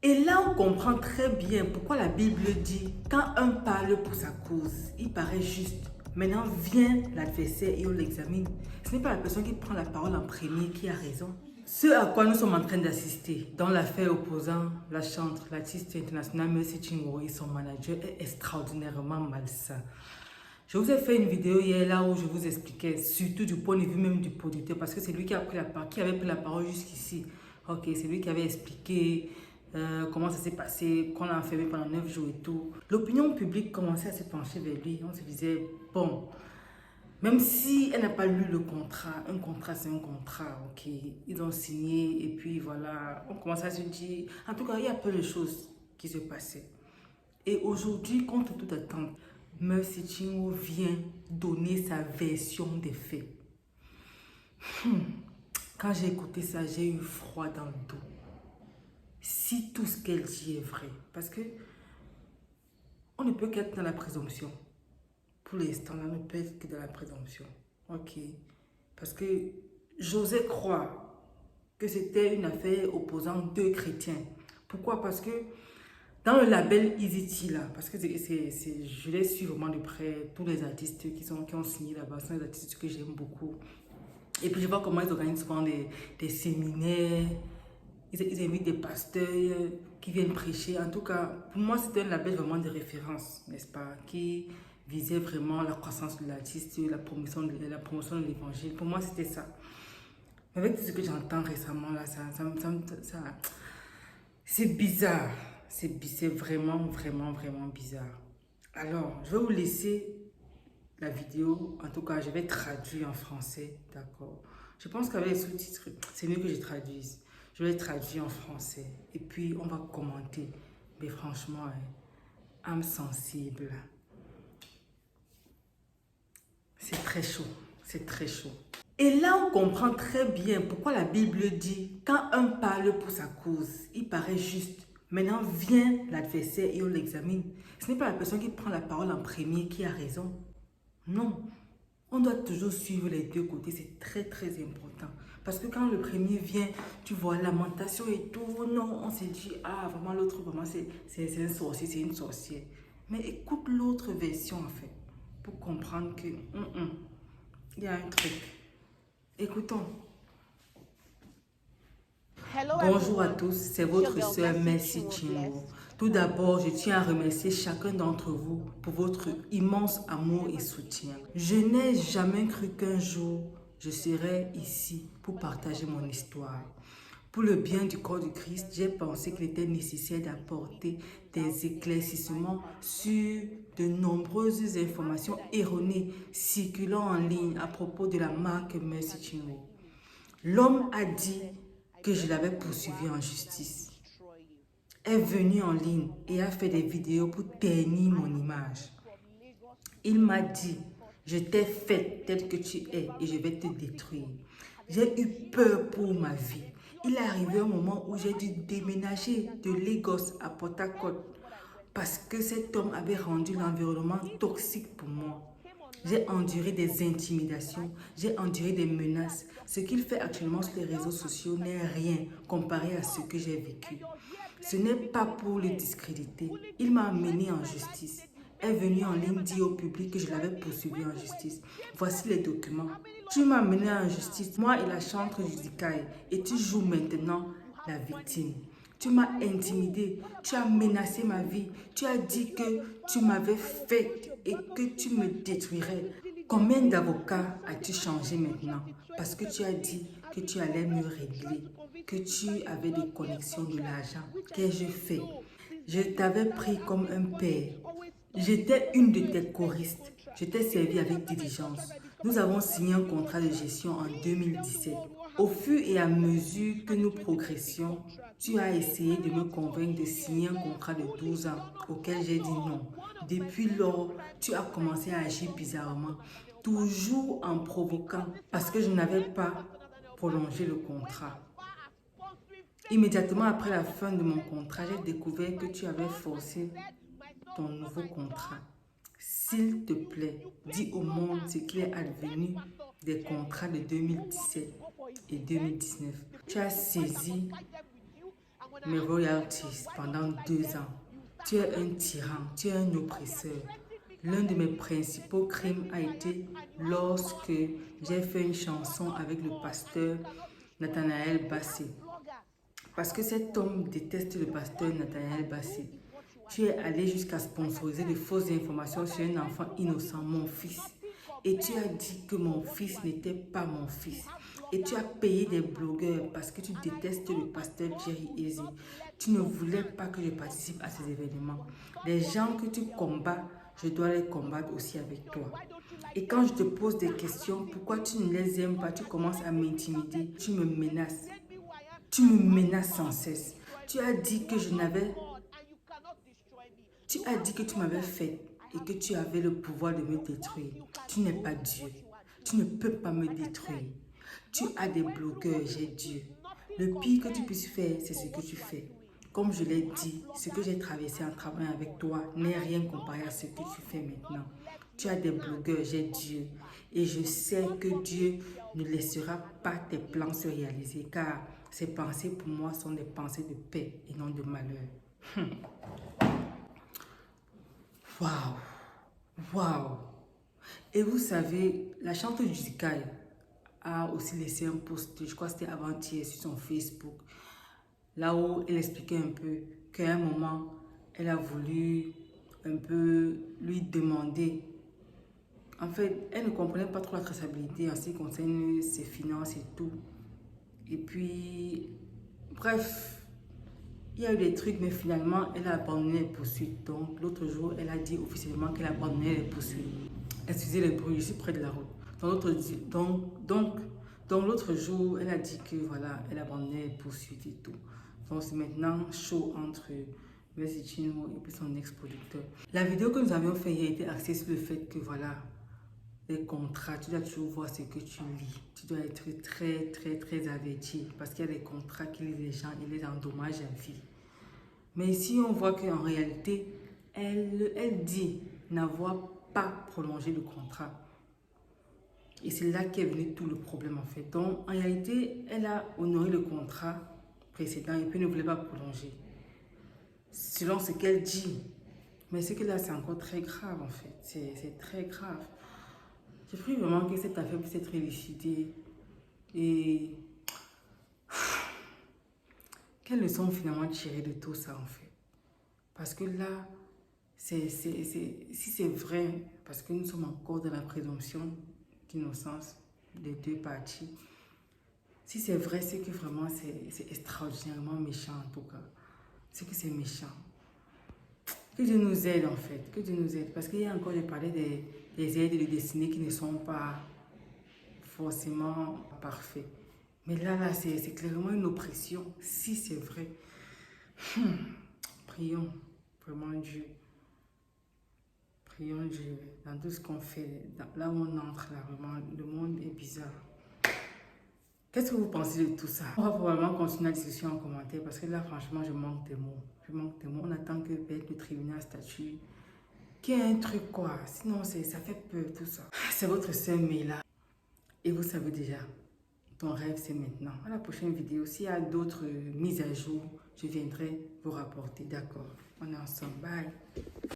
Et là, on comprend très bien pourquoi la Bible dit, quand un parle pour sa cause, il paraît juste. Maintenant vient l'adversaire et on l'examine. Ce n'est pas la personne qui prend la parole en premier qui a raison. Ce à quoi nous sommes en train d'assister dans l'affaire opposant la chanteuse, l'artiste internationale Mercy Chinwo et son manager est extraordinairement malsain. Je vous ai fait une vidéo hier là où je vous expliquais, surtout du point de vue même du producteur, parce que c'est lui qui a pris la parole, qui avait pris la parole jusqu'ici. Ok, c'est lui qui avait expliqué comment ça s'est passé, qu'on l'a enfermé pendant 9 jours et tout. L'opinion publique commençait à se pencher vers lui. On se disait, bon, même si elle n'a pas lu le contrat, un contrat c'est un contrat, ok. Ils ont signé et puis voilà, on commençait à se dire, en tout cas, il y a peu de choses qui se passaient. Et aujourd'hui, contre toute attente, Mercy Chinwo vient donner sa version des faits. Quand j'ai écouté ça, j'ai eu froid dans le dos. Si tout ce qu'elle dit est vrai, parce que on ne peut qu'être dans la présomption. Pour l'instant, on ne peut être que dans la présomption. Ok. Parce que j'osais croire que c'était une affaire opposant deux chrétiens. Pourquoi? Parce que dans le label Easy là, parce que je les suis vraiment de près, tous les artistes qui ont signé là-bas, sont des artistes que j'aime beaucoup. Et puis je vois comment ils organisent souvent des séminaires, ils invitent des pasteurs qui viennent prêcher. En tout cas, pour moi, c'était un label vraiment de référence, n'est-ce pas, qui visait vraiment la croissance de l'artiste, la promotion de l'évangile. Pour moi, c'était ça. Mais avec tout ce que j'entends récemment, là, c'est bizarre. C'est vraiment, vraiment, vraiment bizarre. Alors, je vais vous laisser la vidéo. En tout cas, je vais traduire en français, d'accord? Je pense qu'avec les sous-titres, c'est mieux que je traduise. Je vais traduire en français. Et puis, on va commenter. Mais franchement, âme sensible. C'est très chaud. C'est très chaud. Et là, on comprend très bien pourquoi la Bible dit, quand un parle pour sa cause, il paraît juste. Maintenant vient l'adversaire et on l'examine. Ce n'est pas la personne qui prend la parole en premier qui a raison. Non. On doit toujours suivre les deux côtés. C'est très, très important. Parce que quand le premier vient, tu vois, lamentation et tout. Non, on se dit, ah, vraiment, l'autre, vraiment, c'est un sorcier, c'est une sorcière. Mais écoute l'autre version, en fait, pour comprendre que, il y a un truc. Écoutons. Bonjour à tous, c'est votre sœur Mercy Chinwo. Tout d'abord, je tiens à remercier chacun d'entre vous pour votre immense amour et soutien. Je n'ai jamais cru qu'un jour, je serais ici pour partager mon histoire. Pour le bien du corps du Christ, j'ai pensé qu'il était nécessaire d'apporter des éclaircissements sur de nombreuses informations erronées circulant en ligne à propos de la marque Mercy Chinwo. L'homme a dit que je l'avais poursuivi en justice. Est venu en ligne et a fait des vidéos pour ternir mon image. Il m'a dit, je t'ai fait tel que tu es et je vais te détruire. J'ai eu peur pour ma vie. Il est arrivé un moment où j'ai dû déménager de Lagos à Port Harcourt parce que cet homme avait rendu l'environnement toxique pour moi. J'ai enduré des intimidations, j'ai enduré des menaces. Ce qu'il fait actuellement sur les réseaux sociaux n'est rien comparé à ce que j'ai vécu. Ce n'est pas pour le discréditer. Il m'a amené en justice. Est venu en ligne dire au public que je l'avais poursuivi en justice. Voici les documents. Tu m'as amené en justice, moi et la chantre Judicaille, et tu joues maintenant la victime. Tu m'as intimidé, tu as menacé ma vie, tu as dit que tu m'avais fait et que tu me détruirais. Combien d'avocats as-tu changé maintenant? Parce que tu as dit que tu allais me régler, que tu avais des connexions de l'argent. Qu'ai-je fait? Je t'avais pris comme un père. J'étais une de tes choristes. Je t'ai servi avec diligence. Nous avons signé un contrat de gestion en 2017. Au fur et à mesure que nous progressions, tu as essayé de me convaincre de signer un contrat de 12 ans auquel j'ai dit non. Depuis lors, tu as commencé à agir bizarrement, toujours en provoquant parce que je n'avais pas prolongé le contrat. Immédiatement après la fin de mon contrat, j'ai découvert que tu avais forcé ton nouveau contrat. S'il te plaît, dis au monde ce qui est advenu des contrats de 2017 et 2019. Tu as saisi mes royalties pendant 2 ans. Tu es un tyran, tu es un oppresseur. L'un de mes principaux crimes a été lorsque j'ai fait une chanson avec le pasteur Nathanaël Bassey. Parce que cet homme déteste le pasteur Nathanaël Bassey. Tu es allé jusqu'à sponsoriser de fausses informations sur un enfant innocent, mon fils. Et tu as dit que mon fils n'était pas mon fils. Et tu as payé des blogueurs parce que tu détestes le pasteur Jerry Eze. Tu ne voulais pas que je participe à ces événements. Les gens que tu combats, je dois les combattre aussi avec toi. Et quand je te pose des questions, pourquoi tu ne les aimes pas, tu commences à m'intimider, tu me menaces. Tu me menaces sans cesse. Tu as dit que je n'avais... Tu as dit que tu m'avais fait et que tu avais le pouvoir de me détruire. Tu n'es pas Dieu. Tu ne peux pas me détruire. Tu as des bloqueurs, j'ai Dieu. Le pire que tu puisses faire, c'est ce que tu fais. Comme je l'ai dit, ce que j'ai traversé en travaillant avec toi n'est rien comparé à ce que tu fais maintenant. Tu as des blogueurs, j'ai Dieu. Et je sais que Dieu ne laissera pas tes plans se réaliser, car ses pensées pour moi sont des pensées de paix et non de malheur. Waouh! Waouh! Et vous savez, la chanteuse Judikaï a aussi laissé un post, je crois que c'était avant-hier, sur son Facebook, là où elle expliquait un peu qu'à un moment, elle a voulu un peu lui demander. En fait, elle ne comprenait pas trop la traçabilité en ce qui concerne ses finances et tout. Et puis, bref, il y a eu des trucs, mais finalement, elle a abandonné les poursuites. Donc, l'autre jour, elle a dit officiellement qu'elle a abandonné les poursuites. Excusez le bruit, je suis près de la route. Donc l'autre jour, elle a dit que voilà, elle abandonnait les poursuites et tout. Donc, c'est maintenant chaud entre Mercy Chinwo et puis son ex-producteur. La vidéo que nous avions fait hier était axée sur le fait que voilà, les contrats, tu dois toujours voir ce que tu lis. Tu dois être très averti parce qu'il y a des contrats qui lisent les gens et les endommagent à vie. Mais ici, on voit qu'en réalité, elle dit n'avoir pas prolongé le contrat. Et c'est là qu'est venu tout le problème en fait. Donc, en réalité, elle a honoré le contrat précédent et puis ne voulait pas prolonger. Selon ce qu'elle dit. Mais ce que là, c'est encore très grave en fait. C'est très grave. J'ai pris vraiment que cette affaire puisse être élucidée. Et quelle leçon finalement tirer de tout ça en fait? Parce que là, si c'est vrai, parce que nous sommes encore dans la présomption d'innocence des deux parties, si c'est vrai, c'est que vraiment c'est extraordinairement méchant en tout cas. C'est que c'est méchant. Que Dieu nous aide en fait, que Dieu nous aide. Parce qu'il y a encore, j'ai parlé des aides de destinée qui ne sont pas forcément parfaits. Mais là, c'est clairement une oppression, si c'est vrai. Prions, vraiment Dieu. Prions Dieu dans tout ce qu'on fait. Là où on entre, là, vraiment, le monde est bizarre. Qu'est-ce que vous pensez de tout ça? On va probablement continuer la discussion en commentaire parce que là, franchement, je manque de mots. Je manque de mots. On attend que peut-être le tribunal statue. Qu'il y ait un truc, quoi. Sinon, ça fait peur, tout ça. C'est votre sœur Mela. Et vous savez déjà, ton rêve, c'est maintenant. À la prochaine vidéo, s'il y a d'autres mises à jour, je viendrai vous rapporter. D'accord? On est ensemble. Bye.